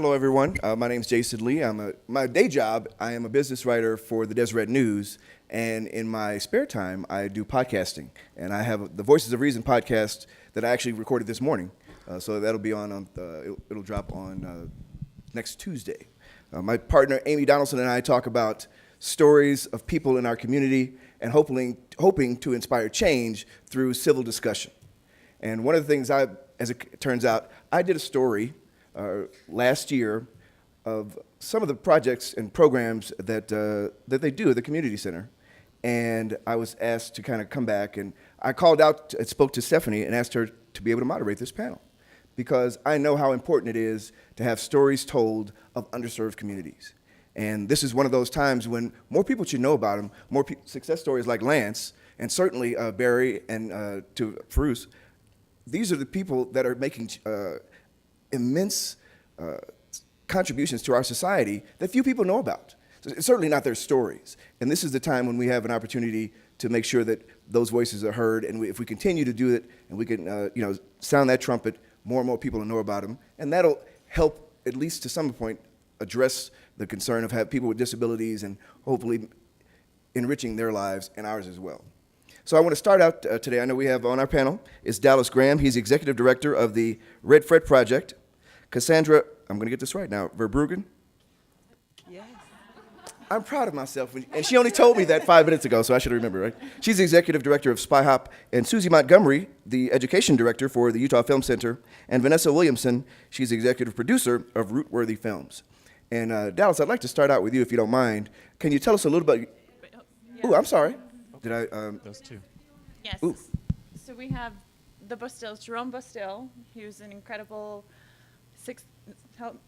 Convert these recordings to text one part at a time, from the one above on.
Hello, everyone. My name is Jason Lee. My day job, I am a business writer for the Deseret News, and in my spare time, I do podcasting. And I have the Voices of Reason podcast that I actually recorded this morning. So that'll be it'll drop on next Tuesday. My partner, Amy Donaldson, and I talk about stories of people in our community and hoping to inspire change through civil discussion. And one of the things as it turns out, I did a story last year of some of the projects and programs that they do at the community center, and I was asked to kind of come back, and I called out and spoke to Stephanie and asked her to be able to moderate this panel, because I know how important it is to have stories told of underserved communities. And this is one of those times when more people should know about them, success stories like Lance, and certainly Barry and to Bruce. These are the people that are making immense contributions to our society that few people know about. So it's certainly not their stories. And this is the time when we have an opportunity to make sure that those voices are heard. And if we continue to do it, and we can sound that trumpet, more and more people will know about them. And that'll help, at least to some point, address the concern of have people with disabilities and hopefully enriching their lives and ours as well. So I want to start out today. I know we have on our panel is Dallas Graham. He's executive director of the Red Fret Project. Cassandra, I'm going to get this right now, Verbruggen? Yes. I'm proud of myself. And she only told me that 5 minutes ago, so I should remember, right? She's the executive director of Spy Hop. And Susie Montgomery, the education director for the Utah Film Center. And Vanessa Williamson, she's the executive producer of Root-Worthy Films. And Dallas, I'd like to start out with you, if you don't mind. Can you tell us a little about... Oh, I'm sorry. Did I... Those two. Yes. Ooh. So we have the Bustills, Jerome Bustil, who's an incredible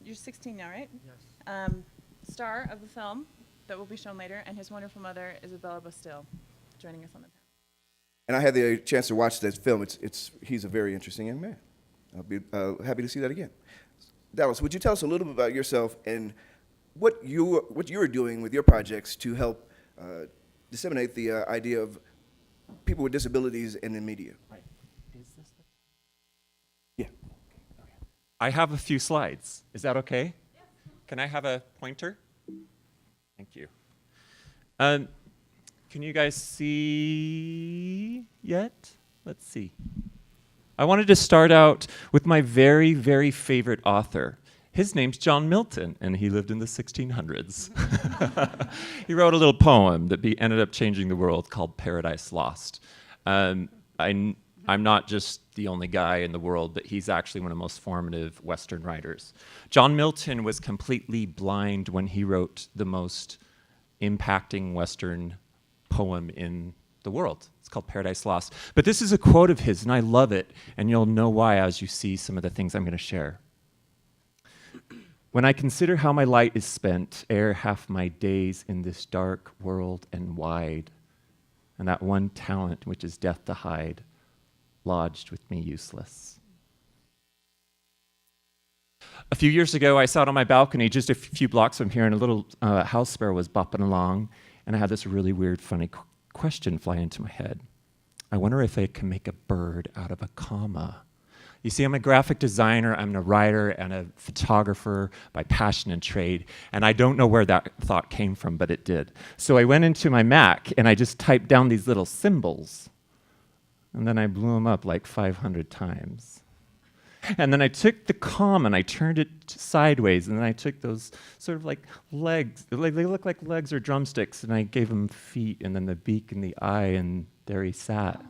you're 16 now, right? Yes. Star of the film that will be shown later, and his wonderful mother, Isabella Bustil, joining us on the panel. And I had the chance to watch that film. He's a very interesting young man. I'll be happy to see that again. Dallas, would you tell us a little bit about yourself and what you are doing with your projects to help disseminate the idea of people with disabilities in the media? Right. Is this the... Yeah. I have a few slides. Is that okay? Yes. Can I have a pointer? Thank you. Can you guys see yet? Let's see. I wanted to start out with my very, very favorite author. His name's John Milton, and he lived in the 1600s. He wrote a little poem that ended up changing the world called Paradise Lost. I'm not just the only guy in the world, but he's actually one of the most formative Western writers. John Milton was completely blind when he wrote the most impacting Western poem in the world. It's called Paradise Lost. But this is a quote of his, and I love it, and you'll know why as you see some of the things I'm going to share. When I consider how my light is spent, ere half my days in this dark world and wide, and that one talent which is death to hide, lodged with me useless. A few years ago, I sat on my balcony just a few blocks from here, and a little house sparrow was bopping along, and I had this really weird, funny question fly into my head. I wonder if I can make a bird out of a comma. You see, I'm a graphic designer, I'm a writer, and a photographer by passion and trade, and I don't know where that thought came from, but it did. So I went into my Mac, and I just typed down these little symbols, and then I blew them up like 500 times. And then I took the comma and I turned it sideways, and then I took those sort of like legs, they look like legs or drumsticks, and I gave him feet, and then the beak and the eye, and there he sat.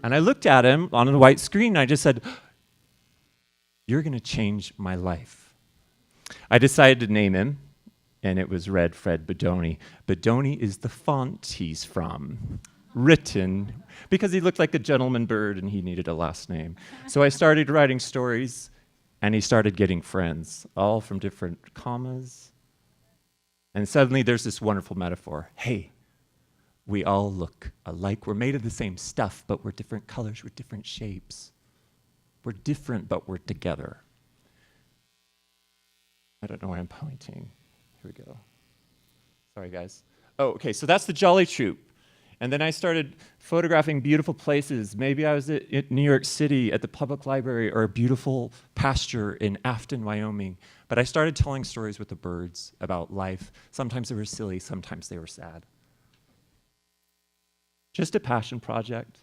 And I looked at him on the white screen, and I just said, "You're going to change my life." I decided to name him, and it was Red Fred Bedoni. Bedoni is the font he's from, written, because he looked like a gentleman bird, and he needed a last name. So I started writing stories, and he started getting friends, all from different commas. And suddenly there's this wonderful metaphor. Hey, we all look alike. We're made of the same stuff, but we're different colors, we're different shapes. We're different, but we're together. I don't know where I'm pointing. Here we go. Sorry, guys. Oh, okay, so that's the Jolly Troop. And then I started photographing beautiful places. Maybe I was at New York City at the public library or a beautiful pasture in Afton, Wyoming. But I started telling stories with the birds about life. Sometimes they were silly, sometimes they were sad. Just a passion project.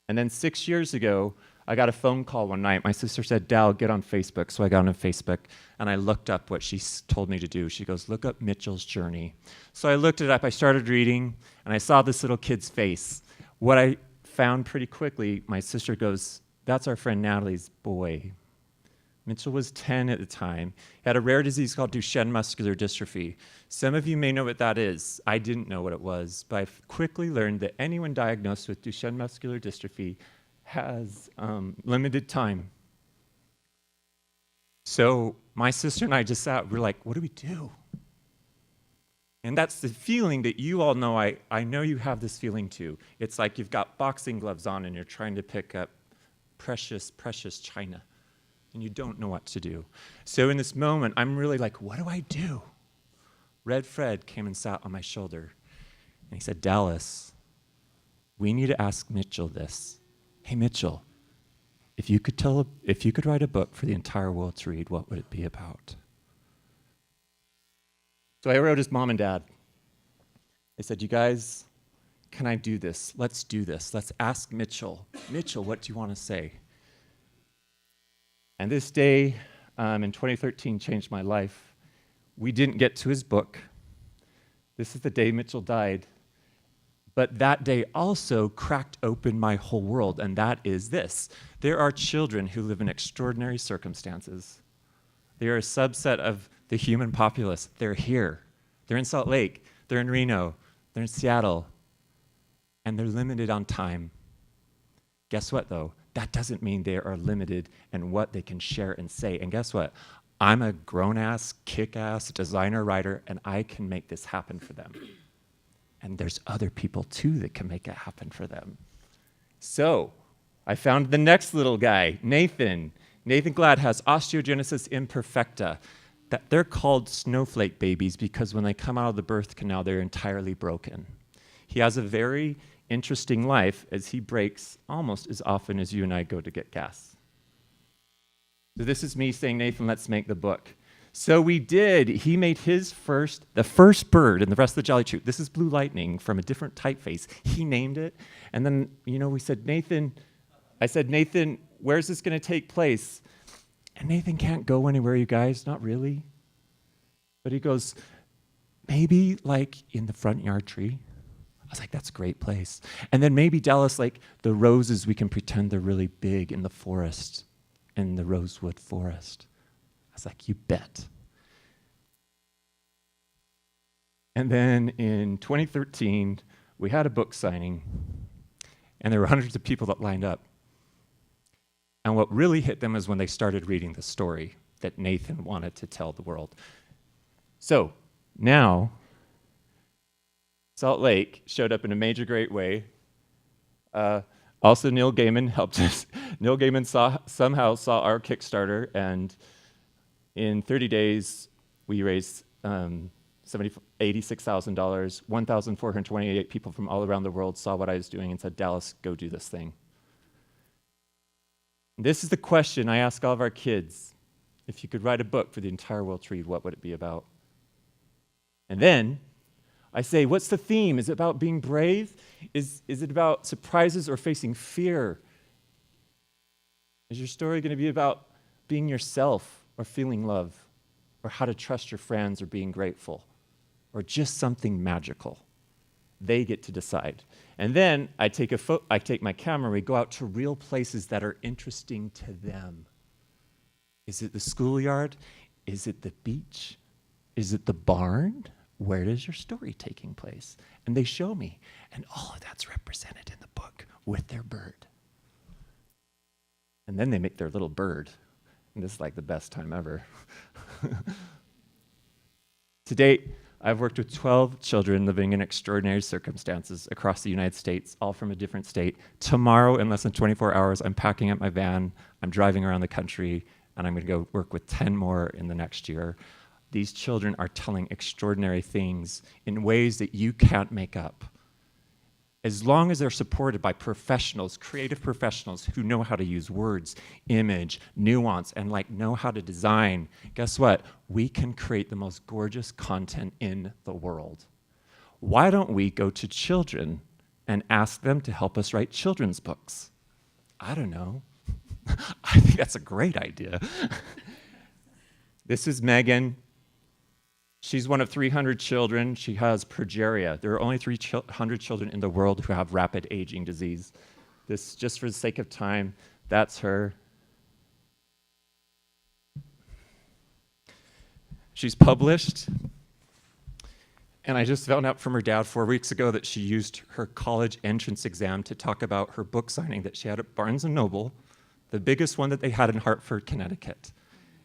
And then 6 years ago, I got a phone call one night. My sister said, Dal, get on Facebook. So I got on Facebook, and I looked up what she told me to do. She goes, look up Mitchell's journey. So I looked it up. I started reading, and I saw this little kid's face. What I found pretty quickly, my sister goes, that's our friend Natalie's boy. Mitchell was 10 at the time. He had a rare disease called Duchenne muscular dystrophy. Some of you may know what that is. I didn't know what it was, but I quickly learned that anyone diagnosed with Duchenne muscular dystrophy has limited time. So my sister and I just sat, we're like, what do we do? And that's the feeling that you all know. I know you have this feeling too. It's like you've got boxing gloves on and you're trying to pick up precious, precious china, and you don't know what to do. So in this moment, I'm really like, what do I do? Red Fred came and sat on my shoulder, and he said, Dallas, we need to ask Mitchell this. Hey, Mitchell, if you could write a book for the entire world to read, what would it be about? So I wrote his mom and dad. I said, you guys, can I do this? Let's do this. Let's ask Mitchell. Mitchell, what do you want to say? And this day in 2013 changed my life. We didn't get to his book. This is the day Mitchell died. But that day also cracked open my whole world, and that is this. There are children who live in extraordinary circumstances. They are a subset of the human populace. They're here. They're in Salt Lake. They're in Reno. They're in Seattle. And they're limited on time. Guess what, though? That doesn't mean they are limited in what they can share and say. And guess what? I'm a grown-ass, kick-ass designer writer, and I can make this happen for them. And there's other people, too, that can make it happen for them. So I found the next little guy, Nathan. Nathan Glad has osteogenesis imperfecta. That they're called snowflake babies because when they come out of the birth canal, they're entirely broken. He has a very interesting life as he breaks almost as often as you and I go to get gas. So this is me saying, Nathan, let's make the book. So we did. He made the first bird in the rest of the Jolly Troop. This is Blue Lightning from a different typeface. He named it. And then, we said, I said, Nathan, where's this going to take place? And Nathan can't go anywhere, you guys, not really. But he goes, maybe like in the front yard tree. I was like, that's a great place. And then maybe Dallas, like the roses, we can pretend they're really big in the forest, in the rosewood forest. I was like, you bet. And then in 2013, we had a book signing, and there were hundreds of people that lined up. And what really hit them is when they started reading the story that Nathan wanted to tell the world. So now, Salt Lake showed up in a major, great way. Also, Neil Gaiman helped us. Neil Gaiman somehow saw our Kickstarter, and in 30 days, we raised $86,000. 1,428 people from all around the world saw what I was doing and said, Dallas, go do this thing. This is the question I ask all of our kids. If you could write a book for the entire world to read, what would it be about? And then I say, what's the theme? Is it about being brave? Is it about surprises or facing fear? Is your story going to be about being yourself or feeling love, or how to trust your friends or being grateful, or just something magical? They get to decide. And then I take my camera, we go out to real places that are interesting to them. Is it the schoolyard? Is it the beach? Is it the barn? Where is your story taking place? And they show me, and all of that's represented in the book with their bird. And then they make their little bird. And this is like the best time ever. To date, I've worked with 12 children living in extraordinary circumstances across the United States, all from a different state. Tomorrow, in less than 24 hours, I'm packing up my van, I'm driving around the country, and I'm going to go work with 10 more in the next year. These children are telling extraordinary things in ways that you can't make up. As long as they're supported by professionals, creative professionals who know how to use words, image, nuance, and know how to design, guess what? We can create the most gorgeous content in the world. Why don't we go to children and ask them to help us write children's books? I don't know. I think that's a great idea. This is Megan. She's one of 300 children. She has progeria. There are only 300 children in the world who have rapid aging disease. This, just for the sake of time, that's her. She's published. And I just found out from her dad 4 weeks ago that she used her college entrance exam to talk about her book signing that she had at Barnes & Noble, the biggest one that they had in Hartford, Connecticut,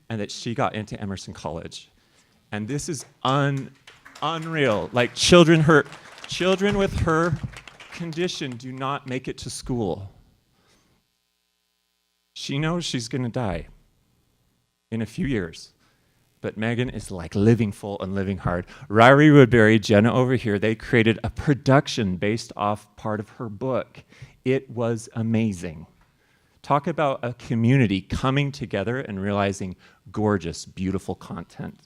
and that she got into Emerson College. And this is unreal. Like children with her condition do not make it to school. She knows she's going to die in a few years. But Megan is living full and living hard. Ryrie Woodbury, Jenna over here, they created a production based off part of her book. It was amazing. Talk about a community coming together and realizing gorgeous, beautiful content.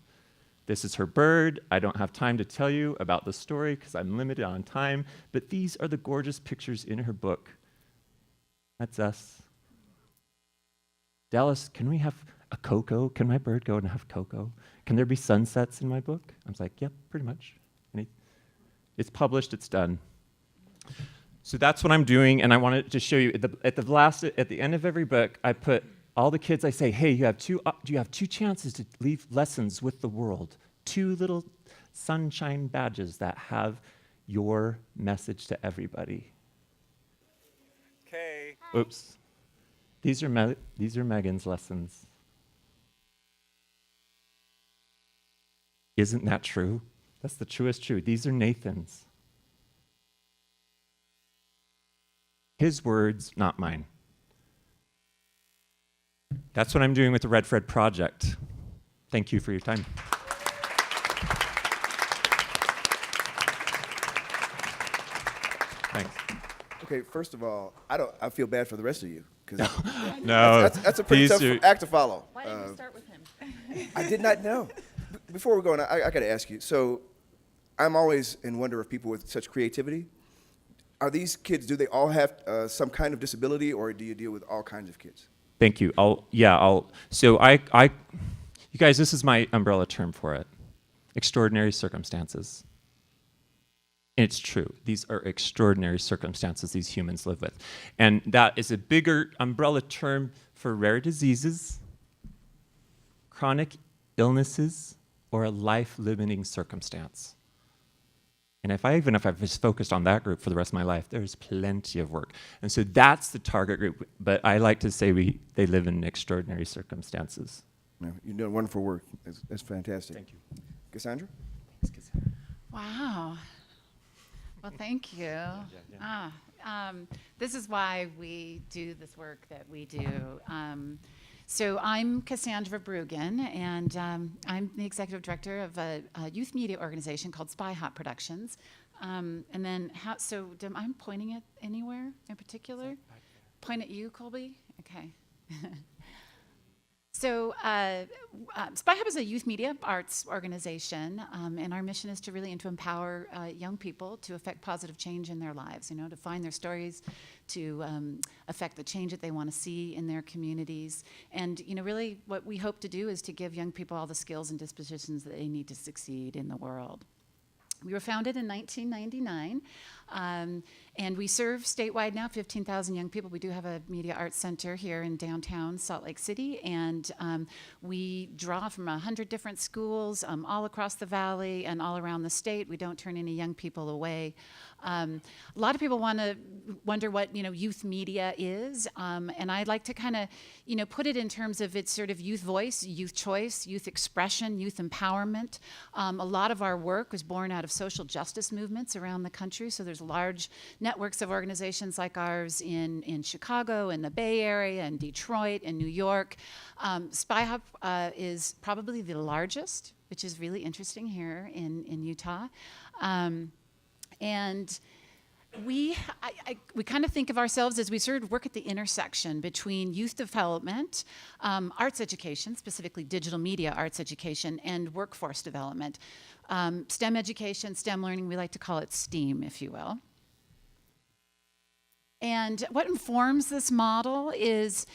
This is her bird. I don't have time to tell you about the story because I'm limited on time, but these are the gorgeous pictures in her book. That's us. Dallas, can we have a cocoa? Can my bird go and have cocoa? Can there be sunsets in my book? I was like, yep, pretty much. It's published, it's done. So that's what I'm doing, and I wanted to show you at the end of every book, I put all the kids. I say, hey, you have two chances to leave lessons with the world. 2 little sunshine badges that have your message to everybody. Okay. Oops. These are Megan's lessons. Isn't that true? That's the truest truth. These are Nathan's. His words, not mine. That's what I'm doing with the Red Fred Project. Thank you for your time. Thanks. Okay, first of all, I feel bad for the rest of you. No. That's a pretty tough act to follow. Why didn't you start with him? I did not know. Before we go on, I got to ask you. So I'm always in wonder of people with such creativity. Are these kids, do they all have some kind of disability, or do you deal with all kinds of kids? Thank you. So you guys, this is my umbrella term for it. Extraordinary circumstances. And it's true. These are extraordinary circumstances these humans live with. And that is a bigger umbrella term for rare diseases, chronic illnesses, or a life-limiting circumstance. And even if I've just focused on that group for the rest of my life, there's plenty of work. And so that's the target group. But I like to say they live in extraordinary circumstances. No, you're doing wonderful work. That's fantastic. Thank you. Cassandra? Wow. Well, thank you. This is why we do this work that we do. So I'm Cassandra Bruggen, and I'm the executive director of a youth media organization called Spy Hot Productions. And then, I'm pointing at anywhere in particular? Point at you, Colby? Okay. So Spy Hub is a youth media arts organization, and our mission is to really to empower young people to affect positive change in their lives, to find their stories, to affect the change that they want to see in their communities. And, really what we hope to do is to give young people all the skills and dispositions that they need to succeed in the world. We were founded in 1999, and we serve statewide now 15,000 young people. We do have a media arts center here in downtown Salt Lake City, and we draw from 100 different schools all across the valley and all around the state. We don't turn any young people away. A lot of people wonder what youth media is, and I'd like to kind of put it in terms of its sort of youth voice, youth choice, youth expression, youth empowerment. A lot of our work was born out of social justice movements around the country, so there's a large networks of organizations like ours in Chicago, in the Bay Area, in Detroit, in New York. Spy Hub is probably the largest, which is really interesting here in Utah. And we kind of think of ourselves as we sort of work at the intersection between youth development, arts education, specifically digital media arts education, and workforce development. STEM education, STEM learning, we like to call it STEAM, if you will. And what informs this model is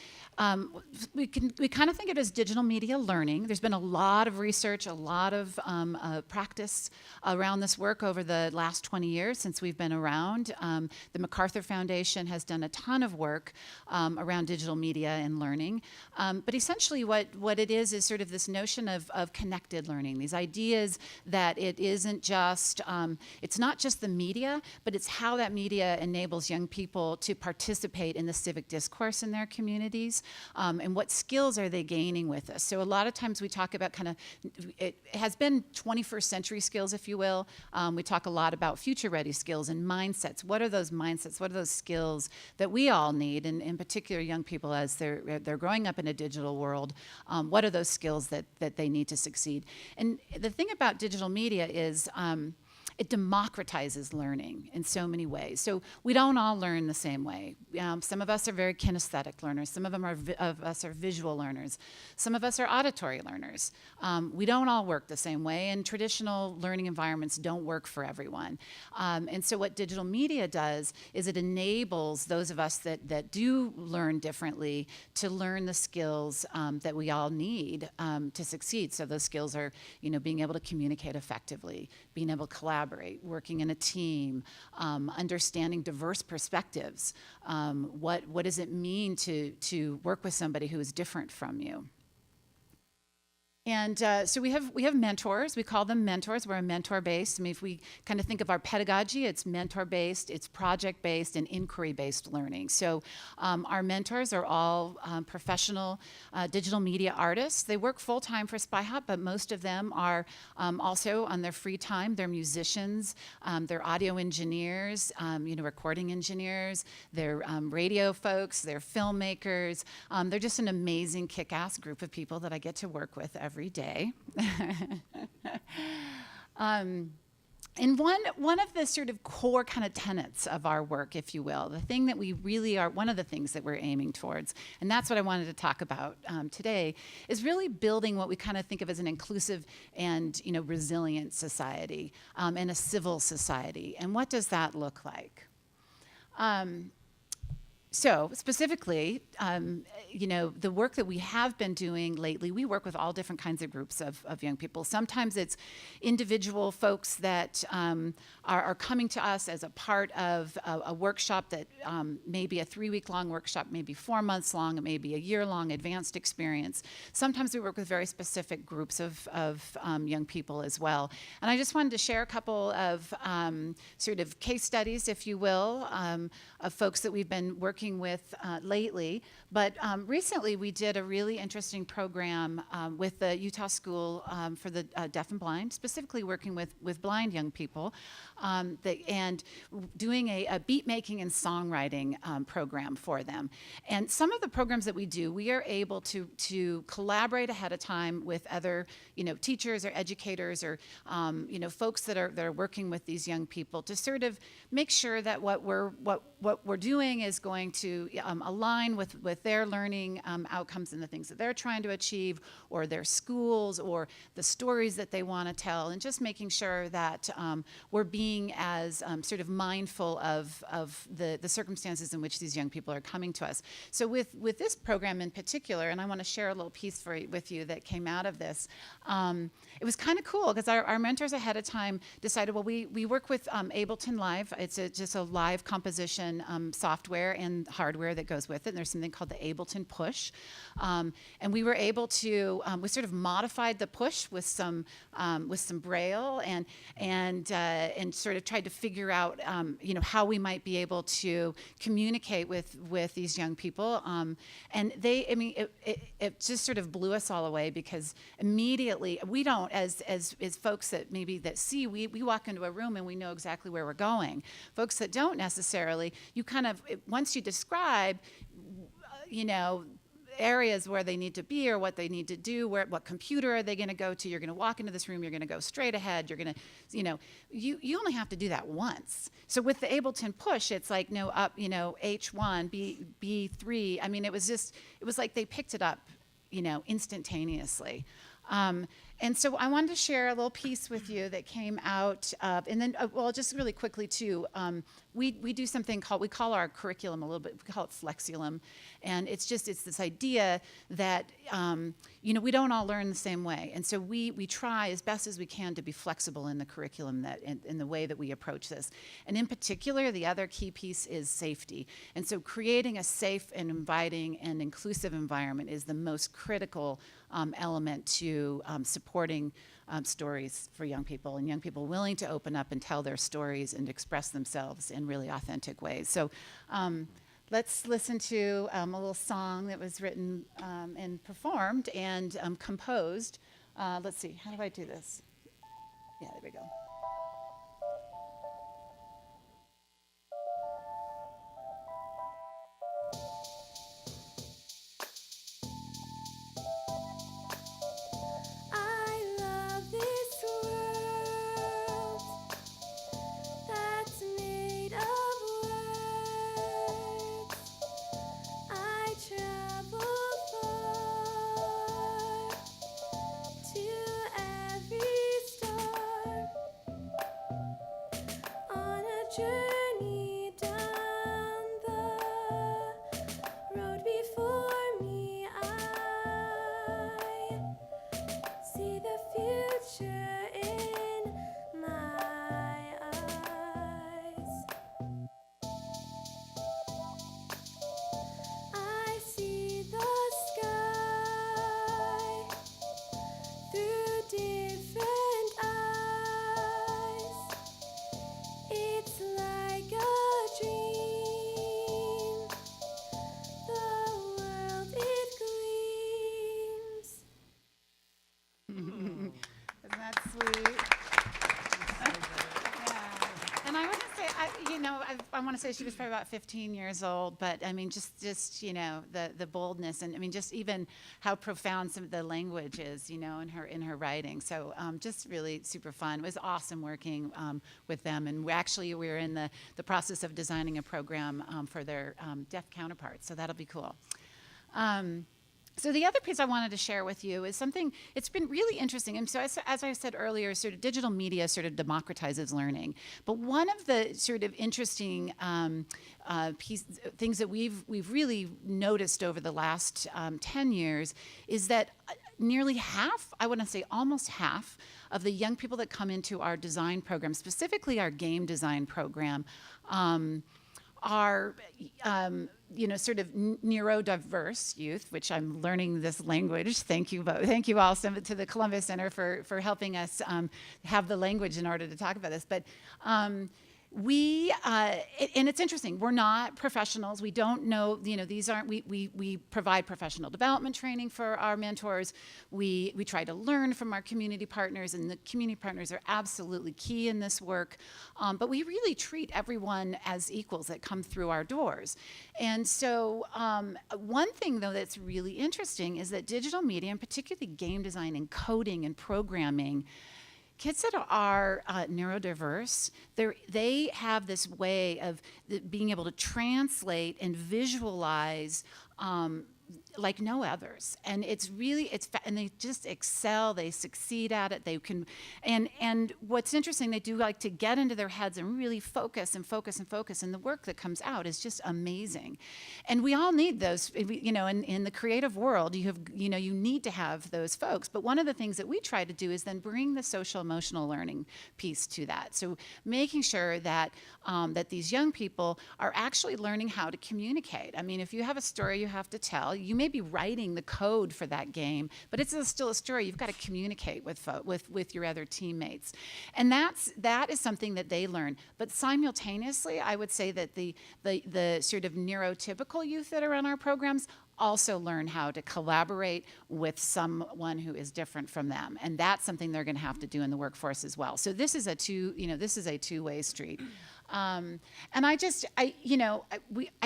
we kind of think of it as digital media learning. There's been a lot of research, a lot of practice around this work over the last 20 years since we've been around. The MacArthur Foundation has done a ton of work around digital media and learning. But essentially what it is sort of this notion of connected learning, these ideas that it isn't just, it's not just the media, but it's how that media enables young people to participate in the civic discourse in their communities. And what skills are they gaining with us? So a lot of times we talk about it has been 21st century skills, if you will. We talk a lot about future ready skills and mindsets. What are those mindsets? What are those skills that we all need, and in particular young people as they're growing up in a digital world? What are those skills that they need to succeed? And the thing about digital media is it democratizes learning in so many ways. So we don't all learn the same way. Some of us are very kinesthetic learners. Some of us are visual learners. Some of us are auditory learners. We don't all work the same way, and traditional learning environments don't work for everyone. And so what digital media does is it enables those of us that do learn differently to learn the skills that we all need to succeed. So those skills are, being able to communicate effectively, being able to collaborate, working in a team, understanding diverse perspectives. What does it mean to work with somebody who is different from you? And so we have mentors. We call them mentors. We're a mentor-based. I mean, if we kind of think of our pedagogy, it's mentor-based, it's project-based, and inquiry-based learning. So our mentors are all professional digital media artists. They work full-time for Spy Hub, but most of them are also on their free time. They're musicians, they're audio engineers, recording engineers, they're radio folks, they're filmmakers. They're just an amazing, kick-ass group of people that I get to work with every day. And one of the sort of core kind of tenets of our work, if you will, the thing that we really are, one of the things that we're aiming towards, and that's what I wanted to talk about today, is really building what we kind of think of as an inclusive and resilient society and a civil society. And what does that look like? So specifically, the work that we have been doing lately, we work with all different kinds of groups of young people. Sometimes it's individual folks that are coming to us as a part of a workshop that may be a 3-week-long workshop, maybe 4 months long, it may be a year-long advanced experience. Sometimes we work with very specific groups of young people as well. And I just wanted to share a couple of sort of case studies, if you will, of folks that we've been working with lately. But recently we did a really interesting program with the Utah School for the Deaf and Blind, specifically working with blind young people, and doing a beat making and songwriting program for them. And some of the programs that we do, we are able to collaborate ahead of time with other teachers or educators or folks that are working with these young people to sort of make sure that what we're doing is going to align with their learning outcomes and the things that they're trying to achieve, or their schools, or the stories that they want to tell, and just making sure that we're being as sort of mindful of the circumstances in which these young people are coming to us. So with this program in particular, and I want to share a little piece with you that came out of this, it was kind of cool because our mentors ahead of time decided, well, we work with Ableton Live. It's just a live composition software, and hardware that goes with it. And there's something called the Ableton Push. And we were able to, we sort of modified the push with some Braille and sort of tried to figure out, how we might be able to communicate with these young people. And it just sort of blew us all away, because immediately, we don't, as folks that maybe that see, we walk into a room and we know exactly where we're going. Folks that don't necessarily, you kind of, once you describe, areas where they need to be or what they need to do, what computer are they going to go to, you're going to walk into this room, you're going to go straight ahead, you're going to, you only have to do that once. So with the Ableton Push, it's like, no, up, H1, B3. I mean, it was like they picked it up, instantaneously. And so I wanted to share a little piece with you that came out, and then, just really quickly too, we do something we call our curriculum a little bit, we call it Flexiulum. And it's this idea that, we don't all learn the same way. And so we try as best as we can to be flexible in the curriculum in the way that we approach this. And in particular, the other key piece is safety. And so creating a safe and inviting and inclusive environment is the most critical element to supporting stories for young people, and young people willing to open up and tell their stories and express themselves in really authentic ways. So let's listen to a little song that was written and performed and composed. Let's see, how do I do this? Yeah, there we go. Journey down the road before me, I see the future in my eyes. I see the sky through different eyes. It's like a dream. The world, it gleams. Isn't that sweet? Yeah. And I want to say, I want to say she was probably about 15 years old, but I mean, just the boldness, and I mean, just even how profound some of the language is, in her writing. So just really super fun. It was awesome working with them, and we were in the process of designing a program for their deaf counterparts. So that'll be cool. So the other piece I wanted to share with you is something, it's been really interesting. And so as I said earlier, sort of digital media sort of democratizes learning. But one of the sort of interesting things that we've really noticed over the last 10 years is that nearly half, I want to say almost half, of the young people that come into our design program, specifically our game design program, are sort of neurodiverse youth, which I'm learning this language. Thank you all to the Columbus Center for helping us have the language in order to talk about this. But and it's interesting, we're not professionals. We don't know, these aren't, we provide professional development training for our mentors. We try to learn from our community partners, and the community partners are absolutely key in this work. But we really treat everyone as equals that come through our doors. And so one thing, though, that's really interesting is that digital media, and particularly game design and coding and programming, kids that are neurodiverse, they have this way of being able to translate and visualize like no others. And it's really, and they just excel, they succeed at it, they can, and what's interesting, they do like to get into their heads and really focus and focus and focus, and the work that comes out is just amazing. And we all need those, you know, in the creative world, you have, you know, you need to have those folks. But one of the things that we try to do is then bring the social emotional learning piece to that. So making sure that, that these young people are actually learning how to communicate. I mean, if you have a story you have to tell, you may be writing the code for that game, but it's still a story. You've got to communicate with your other teammates. And that is something that they learn. But simultaneously, I would say that the sort of neurotypical youth that are on our programs also learn how to collaborate with someone who is different from them. And that's something they're going to have to do in the workforce as well. So this is a two-way street. And I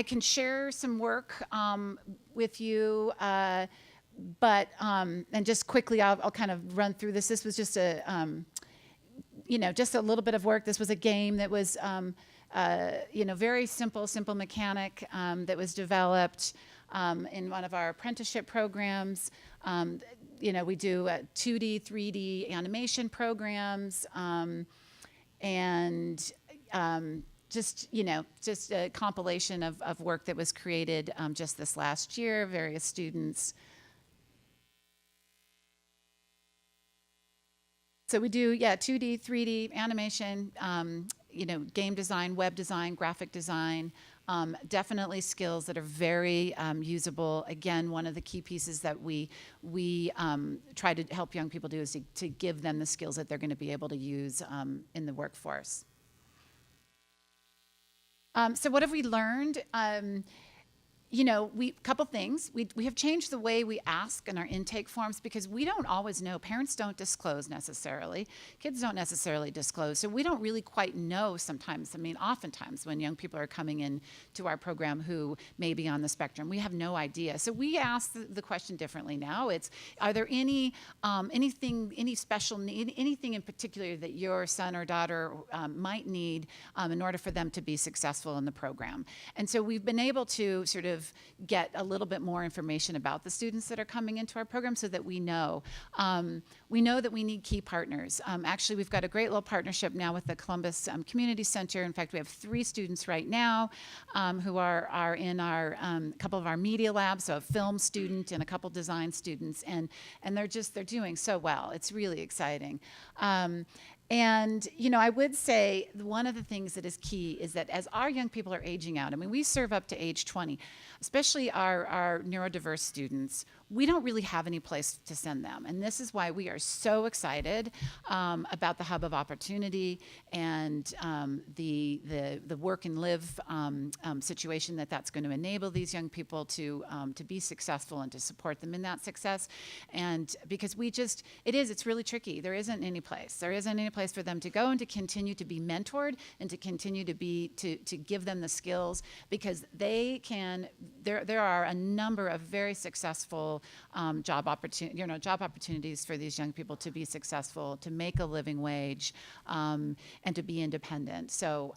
can share some work with you, but and just quickly, I'll kind of run through this. This was just just a little bit of work. This was a game that was, very simple mechanic that was developed in one of our apprenticeship programs. We do 2D, 3D animation programs, and just a compilation of work that was created just this last year, various students. So we do, 2D, 3D animation, game design, web design, graphic design, definitely skills that are very usable. Again, one of the key pieces that we try to help young people do is to give them the skills that they're going to be able to use in the workforce. So what have we learned? Couple things. We have changed the way we ask in our intake forms because we don't always know. Parents don't disclose necessarily. Kids don't necessarily disclose. So we don't really quite know sometimes. I mean, oftentimes when young people are coming in to our program who may be on the spectrum, we have no idea. So we ask the question differently now. It's, are there any special need, anything in particular that your son or daughter might need in order for them to be successful in the program? And so we've been able to sort of get a little bit more information about the students that are coming into our program so that we know. We know that we need key partners. Actually, we've got a great little partnership now with the Columbus Community Center. In fact, we have 3 students right now who are in our couple of our media labs, so a film student and a couple design students, and they're doing so well. It's really exciting. And, I would say one of the things that is key is that as our young people are aging out, I mean, we serve up to age 20, especially our neurodiverse students, we don't really have any place to send them. And this is why we are so excited about the Hub of Opportunity and the work and live situation that's going to enable these young people to be successful and to support them in that success. And because it's really tricky. There isn't any place. There isn't any place for them to go and to continue to be mentored and to continue to give them the skills, because there are a number of very successful job opportunities for these young people to be successful, to make a living wage, and to be independent. So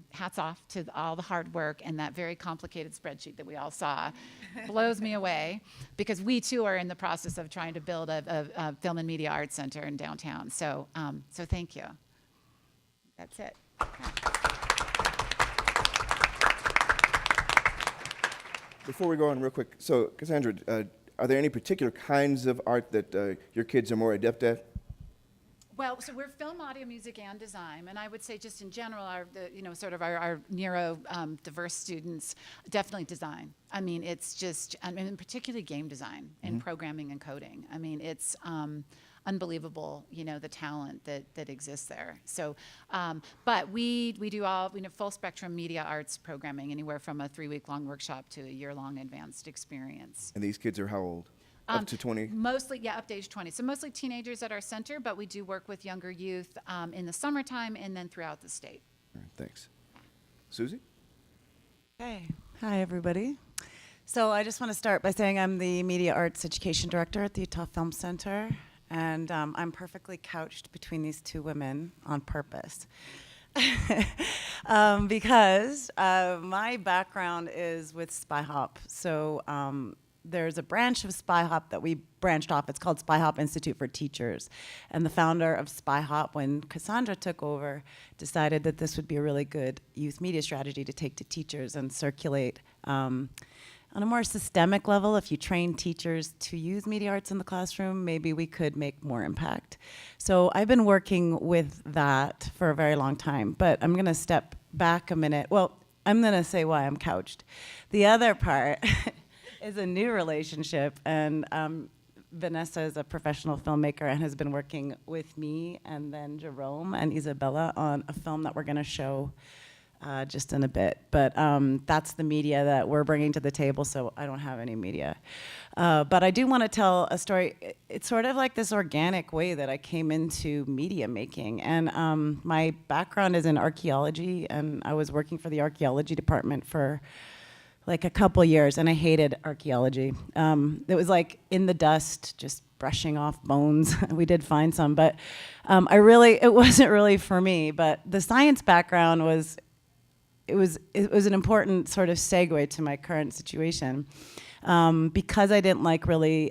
hats off to all the hard work, and that very complicated spreadsheet that we all saw blows me away, because we too are in the process of trying to build a film and media arts center in downtown. So thank you. That's it. Before we go on real quick, so Cassandra, are there any particular kinds of art that your kids are more adept at? Well, so we're film, audio, music, and design, and I would say just in general, our neuro diverse students definitely design. I mean, it's just, particularly game design and programming and coding. I mean, it's unbelievable, the talent that exists there. So, but we do full spectrum media arts programming, anywhere from a 3-week-long workshop to a year-long advanced experience. And these kids are how old? Up to 20? Mostly, up to age 20. So mostly teenagers at our center, but we do work with younger youth in the summertime and then throughout the state. All right, thanks. Susie? Hey. Hi, everybody. So I just want to start by saying I'm the Media Arts Education Director at the Utah Film Center, and I'm perfectly couched between these 2 women on purpose. Because my background is with Spy Hop. So there's a branch of SpyHop that we branched off. It's called SpyHop Institute for Teachers. And the founder of SpyHop, when Cassandra took over, decided that this would be a really good youth media strategy to take to teachers and circulate on a more systemic level. If you train teachers to use media arts in the classroom, maybe we could make more impact. So I've been working with that for a very long time, but I'm gonna step back a minute. Well, I'm gonna say why I'm couched. The other part is a new relationship, and Vanessa is a professional filmmaker and has been working with me and then Jerome and Isabella on a film that we're gonna show just in a bit. But that's the media that we're bringing to the table, so I don't have any media. But I do want to tell a story. It's sort of like this organic way that I came into media making. And my background is in archaeology, and I was working for the archaeology department for like a couple years, and I hated archaeology. It was like in the dust, just brushing off bones. We did find some, but it wasn't really for me. But the science background was it was an important sort of segue to my current situation. Because I didn't like really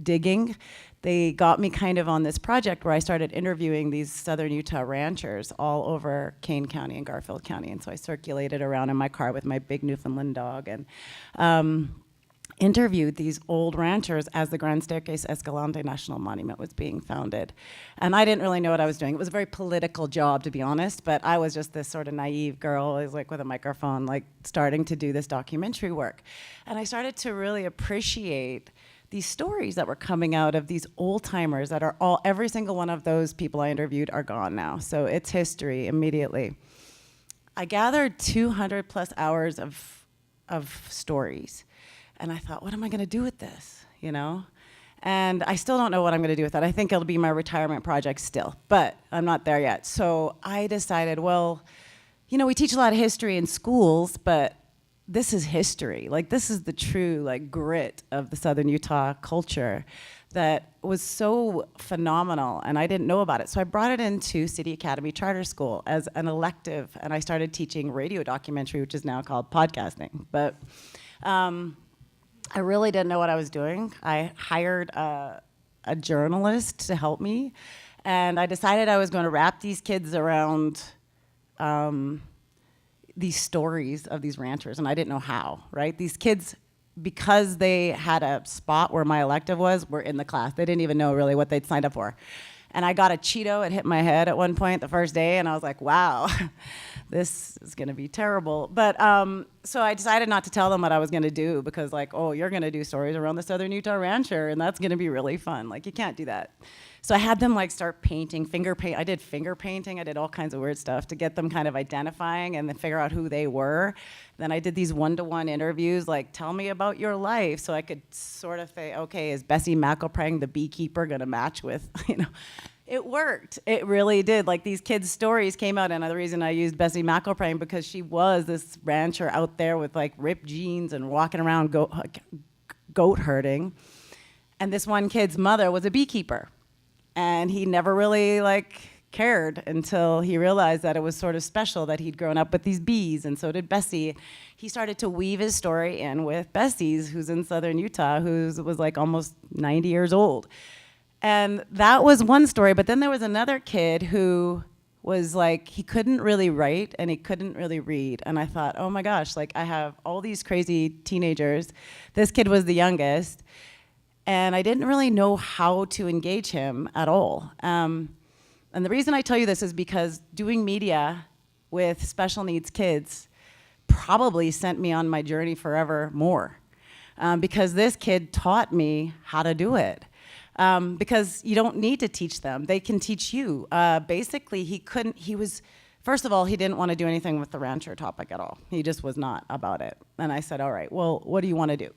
digging, they got me kind of on this project where I started interviewing these southern Utah ranchers all over Kane County and Garfield County. And so I circulated around in my car with my big Newfoundland dog and interviewed these old ranchers as the Grand Staircase Escalante National Monument was being founded. And I didn't really know what I was doing. It was a very political job, to be honest, but I was just this sort of naive girl, always like with a microphone, like starting to do this documentary work. And I started to really appreciate these stories that were coming out of these old timers that are every single one of those people I interviewed are gone now. So it's history immediately. I gathered 200 plus hours of stories. And I thought, what am I going to do with this, you know? And I still don't know what I'm going to do with that. I think it'll be my retirement project still, but I'm not there yet. So I decided, well, you know, we teach a lot of history in schools, but this is history. Like, this is the true, like, grit of the Southern Utah culture that was so phenomenal, and I didn't know about it. So I brought it into City Academy Charter School as an elective, and I started teaching radio documentary, which is now called podcasting. But I really didn't know what I was doing. I hired a journalist to help me, and I decided I was going to wrap these kids around these stories of these ranchers, and I didn't know how, right? These kids, because they had a spot where my elective was, were in the class. They didn't even know really what they'd signed up for. And I got a Cheeto, it hit my head at one point the first day, and I was like, wow, this is gonna be terrible. But so I decided not to tell them what I was gonna do because like, oh, you're gonna do stories around the Southern Utah rancher, and that's gonna be really fun. Like, you can't do that. So I had them like start painting, I did finger painting, I did all kinds of weird stuff to get them kind of identifying and then figure out who they were. Then I did these one-to-one interviews, like, tell me about your life, so I could sort of say, okay, is Bessie McElprang, the beekeeper, gonna match with, you know? It worked, it really did. Like, these kids' stories came out, and the reason I used Bessie McElprang because she was this rancher out there with like ripped jeans and walking around goat herding. And this one kid's mother was a beekeeper. And he never really like cared until he realized that it was sort of special that he'd grown up with these bees, and so did Bessie. He started to weave his story in with Bessie's, who's in southern Utah, who was like almost 90 years old. And that was one story, but then there was another kid who was like, he couldn't really write and he couldn't really read. And I thought, oh my gosh, like I have all these crazy teenagers. This kid was the youngest. And I didn't really know how to engage him at all. And the reason I tell you this is because doing media with special needs kids probably sent me on my journey forever more. Because this kid taught me how to do it. Because you don't need to teach them, they can teach you. Basically, first of all, he didn't want to do anything with the rancher topic at all. He just was not about it. And I said, all right, well, what do you want to do?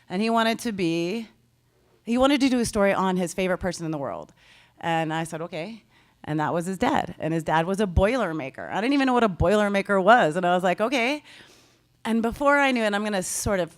And he wanted to do a story on his favorite person in the world. And I said, okay. And that was his dad. And his dad was a Boilermaker. I didn't even know what a Boilermaker was. And I was like, okay. And before I knew it, I'm going to sort of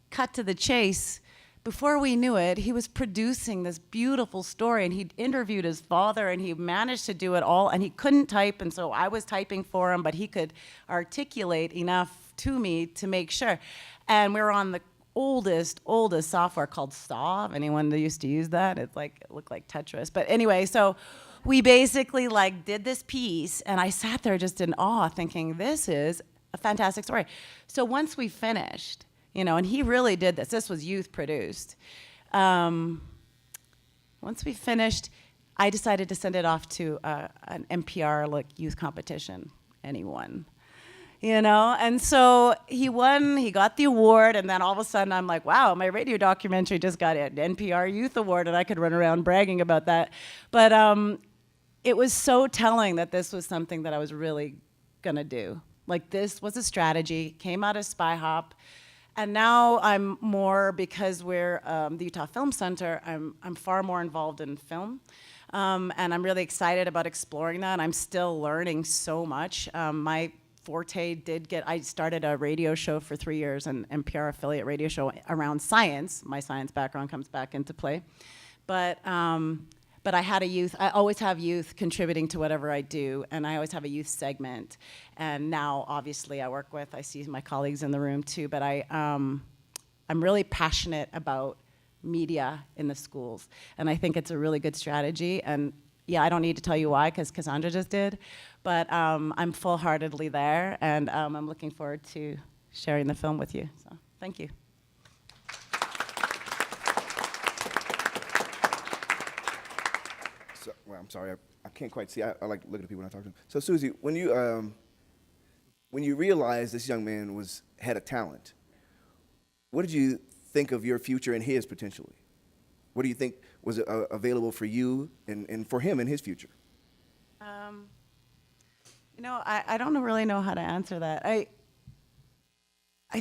cut to the chase. Before we knew it, he was producing this beautiful story, and he'd interviewed his father, and he managed to do it all, and he couldn't type, and so I was typing for him, but he could articulate enough to me to make sure. And we were on the oldest software called Saw. If anyone that used to use that, it looked like Tetris. But anyway, so we basically like did this piece, and I sat there just in awe, thinking this is a fantastic story. So once we finished, and he really did this. This was youth produced. Once we finished, I decided to send it off to an NPR youth competition, and he won. And so he won, he got the award, and then all of a sudden I'm like, wow, my radio documentary just got an NPR Youth Award, and I could run around bragging about that. But it was so telling that this was something that I was really gonna do. Like, this was a strategy, came out of Spy Hop, and now I'm more, because we're the Utah Film Center, I'm far more involved in film. And I'm really excited about exploring that. I'm still learning so much. My forte I started a radio show for 3 years, an NPR affiliate radio show around science. My science background comes back into play. But I always have youth contributing to whatever I do, and I always have a youth segment. And now, obviously, I see my colleagues in the room too, but I'm really passionate about media in the schools. And I think it's a really good strategy. And yeah, I don't need to tell you why, because Cassandra just did. But I'm full-heartedly there, and I'm looking forward to sharing the film with you. So thank you. So, well, I'm sorry, I can't quite see. I like looking at people when I talk to them. So Susie, when you realized this young man had a talent, what did you think of your future and his potentially? What do you think was available for you and for him in his future? I don't really know how to answer that. I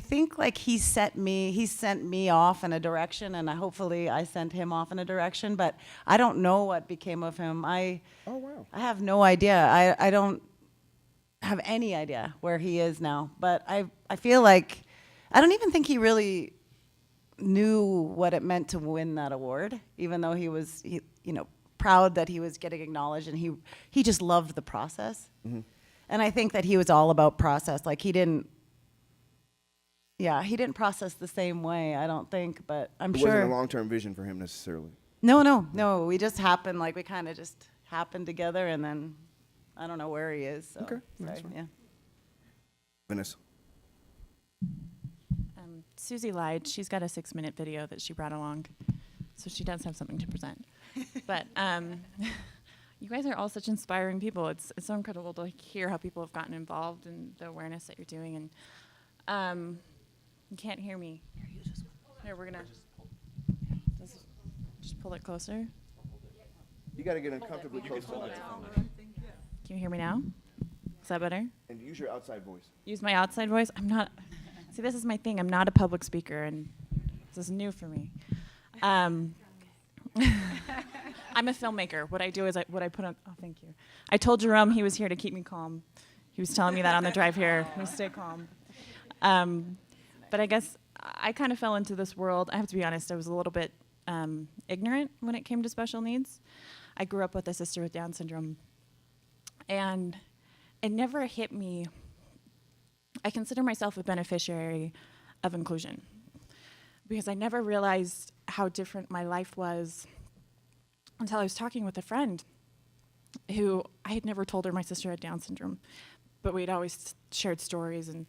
think like he sent me off in a direction, and hopefully I sent him off in a direction, but I don't know what became of him. Oh, wow. I have no idea. I don't have any idea where he is now, but I feel like, I don't even think he really knew what it meant to win that award, even though he was proud that he was getting acknowledged, and he just loved the process. Mm-hmm. And I think that he was all about process. Like, he didn't process the same way, I don't think, but I'm sure. It wasn't a long-term vision for him necessarily. No. We just happened, we kind of just happened together, and then I don't know where he is. So, okay, that's fine. Yeah. Vanessa. Susie lied. She's got a 6-minute video that she brought along, so she does have something to present. But you guys are all such inspiring people. It's so incredible to hear how people have gotten involved and the awareness that you're doing. And you can't hear me. Here, we're gonna just pull it closer. You got to get uncomfortably close to the microphone. Can you hear me now? Is that better? And use your outside voice. Use my outside voice. I'm not. See, this is my thing. I'm not a public speaker, and this is new for me. I'm a filmmaker. What I do is what I put on. Oh, thank you. I told Jerome he was here to keep me calm. He was telling me that on the drive here. Stay calm. But I guess I kind of fell into this world. I have to be honest. I was a little bit ignorant when it came to special needs. I grew up with a sister with Down syndrome, and it never hit me. I consider myself a beneficiary of inclusion because I never realized how different my life was until I was talking with a friend who I had never told her my sister had Down syndrome, but we'd always shared stories, and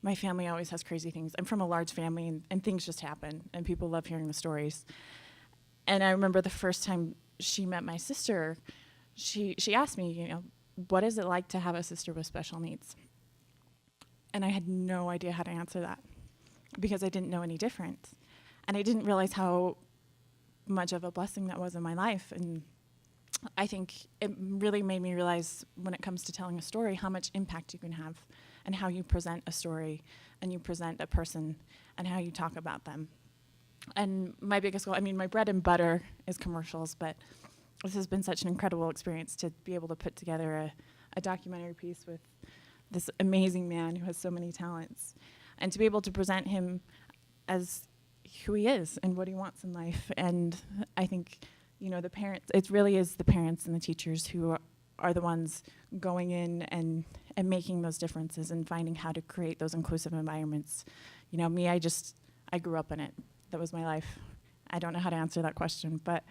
my family always has crazy things. I'm from a large family, and things just happen, and people love hearing the stories. And I remember the first time she met my sister, she asked me, what is it like to have a sister with special needs? And I had no idea how to answer that because I didn't know any different. And I didn't realize how much of a blessing that was in my life. And I think it really made me realize when it comes to telling a story how much impact you can have and how you present a story and you present a person and how you talk about them. And my biggest goal, my bread and butter is commercials, but this has been such an incredible experience to be able to put together a documentary piece with this amazing man who has so many talents, and to be able to present him as who he is and what he wants in life. And I think, the parents, it really is the parents and the teachers who are the ones going in and making those differences and finding how to create those inclusive environments. Me, I I grew up in it. That was my life. I don't know how to answer that question, but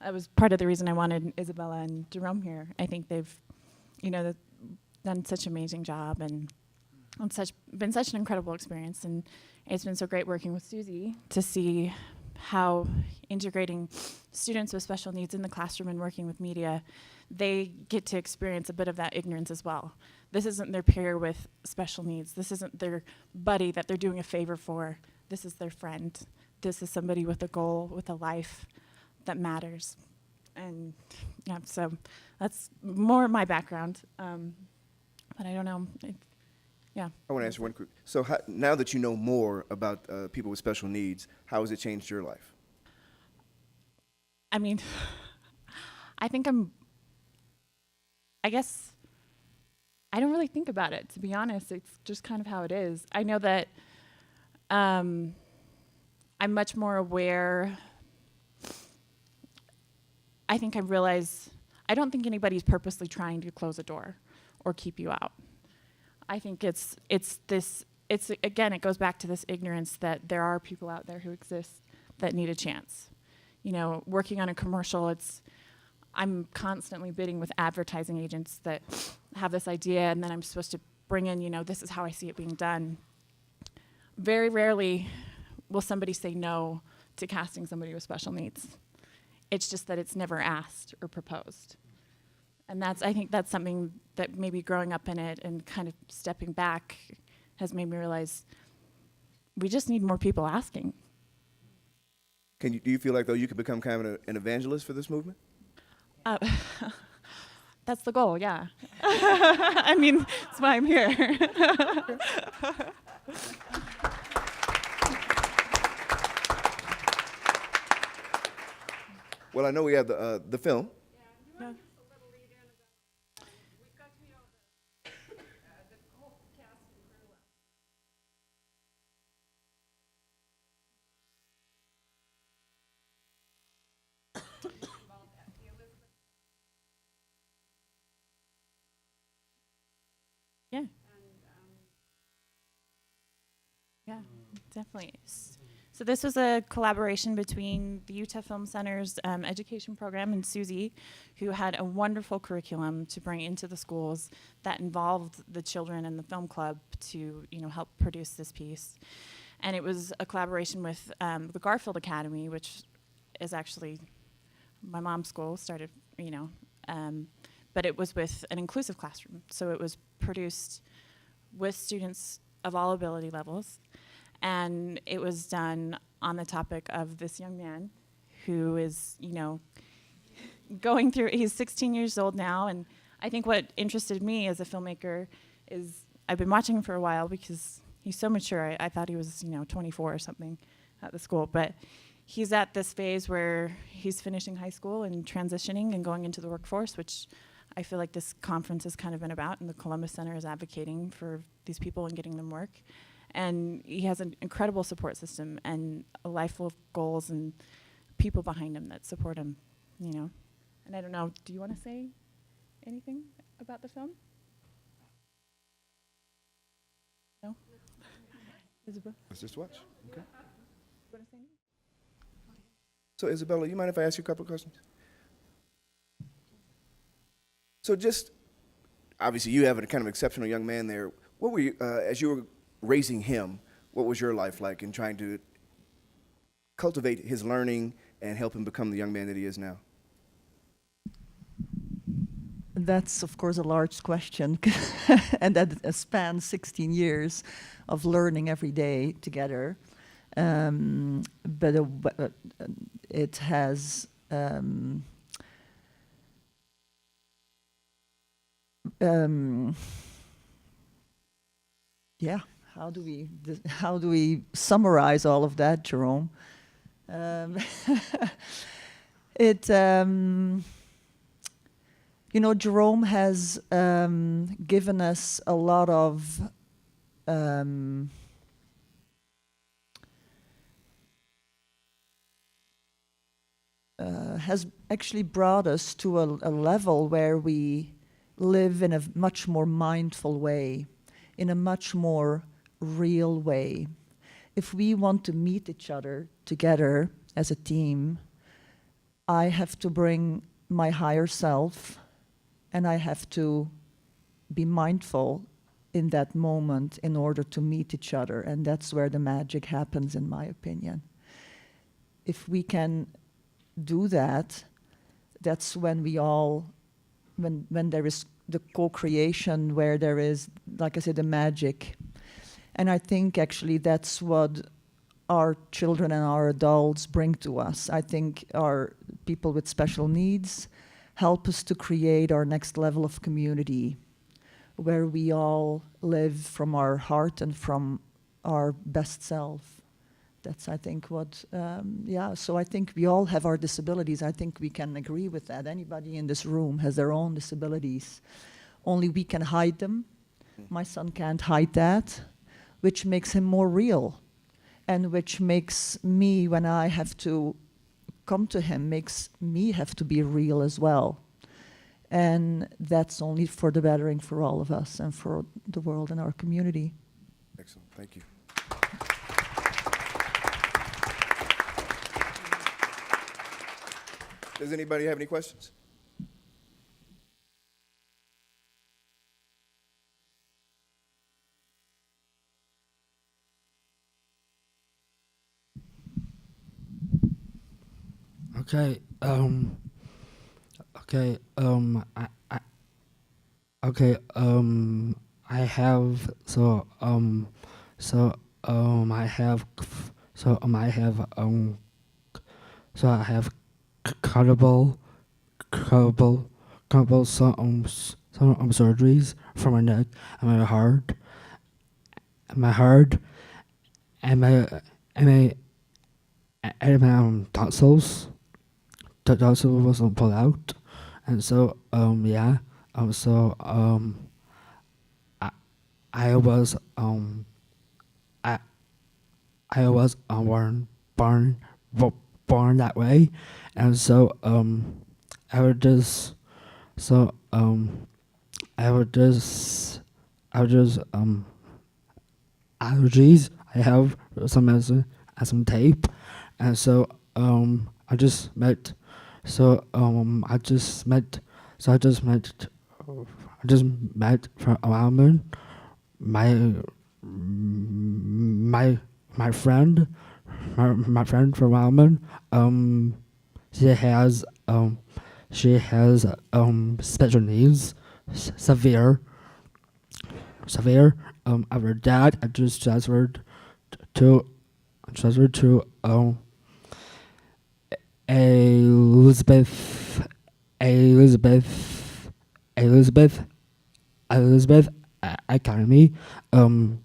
that was part of the reason I wanted Isabella and Jerome here. I think they've, done such an amazing job, and it's been such an incredible experience. And it's been so great working with Susie to see how integrating students with special needs in the classroom and working with media, they get to experience a bit of that ignorance as well. This isn't their peer with special needs. This isn't their buddy that they're doing a favor for. This is their friend. This is somebody with a goal, with a life that matters. And yeah, so that's more my background. But I don't know. Yeah. I want to answer one quick. So now that you know more about people with special needs, how has it changed your life? I mean, I guess I don't really think about it, to be honest. It's just kind of how it is. I know that I'm much more aware. I think I realize I don't think anybody's purposely trying to close a door or keep you out. I think it's again, it goes back to this ignorance that there are people out there who exist that need a chance. Working on a commercial, I'm constantly bidding with advertising agents that have this idea, and then I'm supposed to bring in, this is how I see it being done. Very rarely will somebody say no to casting somebody with special needs. It's just that it's never asked or proposed. And I think that's something that maybe growing up in it and kind of stepping back has made me realize we just need more people asking. Do you feel like, though, you could become kind of an evangelist for this movement? That's the goal, yeah. I mean, that's why I'm here. Well, I know we have the film. Yeah. Yeah. Yeah, definitely. So this was a collaboration between the Utah Film Center's education program and Susie, who had a wonderful curriculum to bring into the schools that involved the children and the film club to help produce this piece. And it was a collaboration with the Garfield Academy, which is actually my mom's school, started, but it was with an inclusive classroom. So it was produced with students of all ability levels. And it was done on the topic of this young man who is, going through, he's 16 years old now. And I think what interested me as a filmmaker is I've been watching him for a while because he's so mature. I thought he was, 24 or something at the school. But he's at this phase where he's finishing high school and transitioning and going into the workforce, which I feel like this conference has kind of been about, and the Columbus Center is advocating for these people and getting them work. And he has an incredible support system and a life full of goals and people behind him that support him, And I don't know, do you want to say anything about the film? No? Isabel? Let's just watch. Okay. You want to say anything? So, Isabella, you mind if I ask you a couple of questions? So just, obviously, you have a kind of exceptional young man there. What were you, as you were raising him, what was your life like in trying to cultivate his learning and help him become the young man that he is now? That's, of course, a large question, and that spans 16 years of learning every day together. But it has yeah. How do we summarize all of that, Jerome? Jerome has given us a lot of has actually brought us to a level where we live in a much more mindful way, in a much more real way, if we want to meet each other together as a team, I have to bring my higher self, and I have to be mindful in that moment in order to meet each other. And that's where the magic happens, in my opinion. If we can do that, that's when we all, when there is the co-creation, where there is, like I said, the magic. And I think actually that's what our children and our adults bring to us. I think our people with special needs help us to create our next level of community, where we all live from our heart and from our best self. That's, I think, what, so I think we all have our disabilities. I think we can agree with that. Anybody in this room has their own disabilities. Only we can hide them. My son can't hide that, which makes him more real, and which makes me, when I have to come to him, makes me have to be real as well. And that's only for the bettering for all of us and for the world and our community. Excellent. Thank you. Does anybody have any questions? Okay. Okay. Okay. I have I have I have credible some surgeries for my neck and my heart and my tonsils. The tonsil was pulled out, and so I I was I I was born that way, and so I would just so I would just allergies. I have some medicine and some tape, and so I just met. So I just met from a woman, my friend, my friend from Wildman. She has special needs, severe. Our dad I just to transferred to Elizabeth Elizabeth Elizabeth Elizabeth Academy. My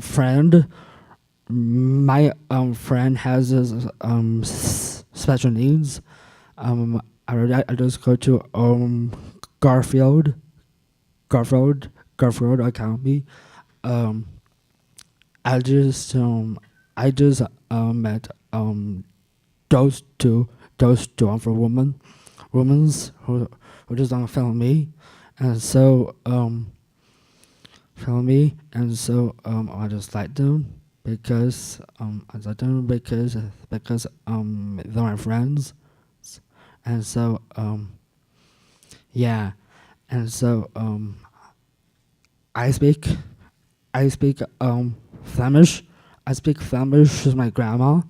friend friend has his, special needs. I just go to Garfield Garfield Academy. Um, I just met those two for women's who just follow me, and so follow me, and so I just like them because I like them because they're my friends, and so yeah, and so I speak Flemish. I speak Flemish with my grandma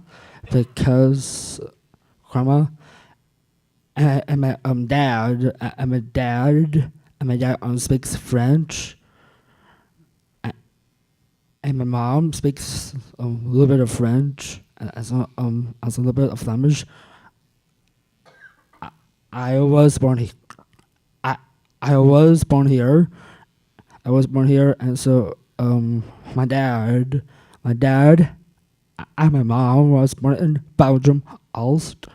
because grandma and my dad and my dad speaks French, and my mom speaks a little bit of French as a little bit of Flemish. I was born here. I was born here. And so my dad and my mom was born in Belgium. Aalst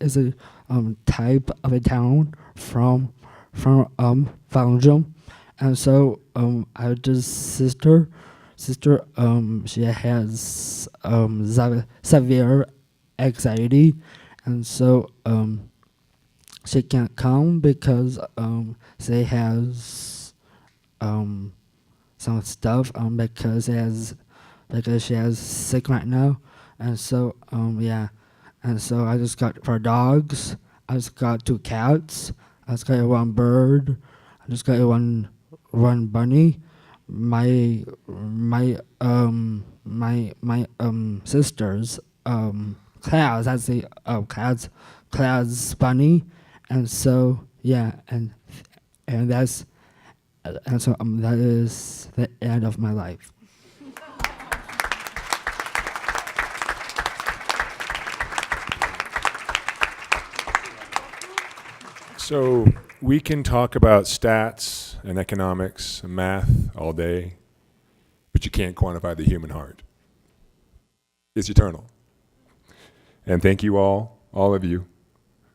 is a type of a town from Belgium, and so I have this sister. She has severe anxiety, and so she can't come because she has some stuff because she has sick right now, and so yeah, and so I just got for dogs. I just got 2 cats. I just got 1 bird. I just got one bunny. My sisters Claire's has the Claire's bunny, and so yeah, and that's and so that is the end of my life. So we can talk about stats and economics and math all day, but you can't quantify the human heart. It's eternal. And thank you all of you,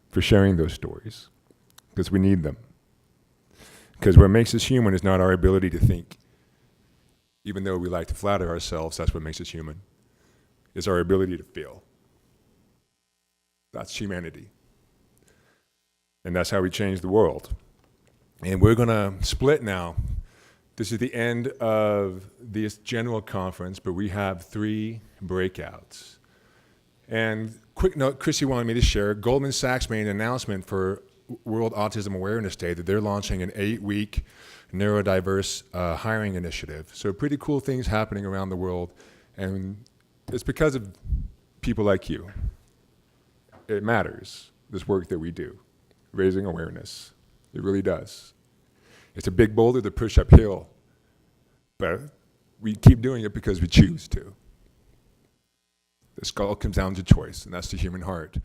for sharing those stories, because we need them. Because what makes us human is not our ability to think. Even though we like to flatter ourselves, that's what makes us human. It's our ability to feel. That's humanity. And that's how we change the world. And we're going to split now. This is the end of this general conference, but we have 3 breakouts. And quick note, Chrissy wanted me to share, Goldman Sachs made an announcement for World Autism Awareness Day that they're launching an 8-week neurodiverse hiring initiative. So pretty cool things happening around the world. And it's because of people like you. It matters, this work that we do. Raising awareness. It really does. It's a big boulder to push uphill, but we keep doing it because we choose to. This all comes down to choice, and that's the human heart.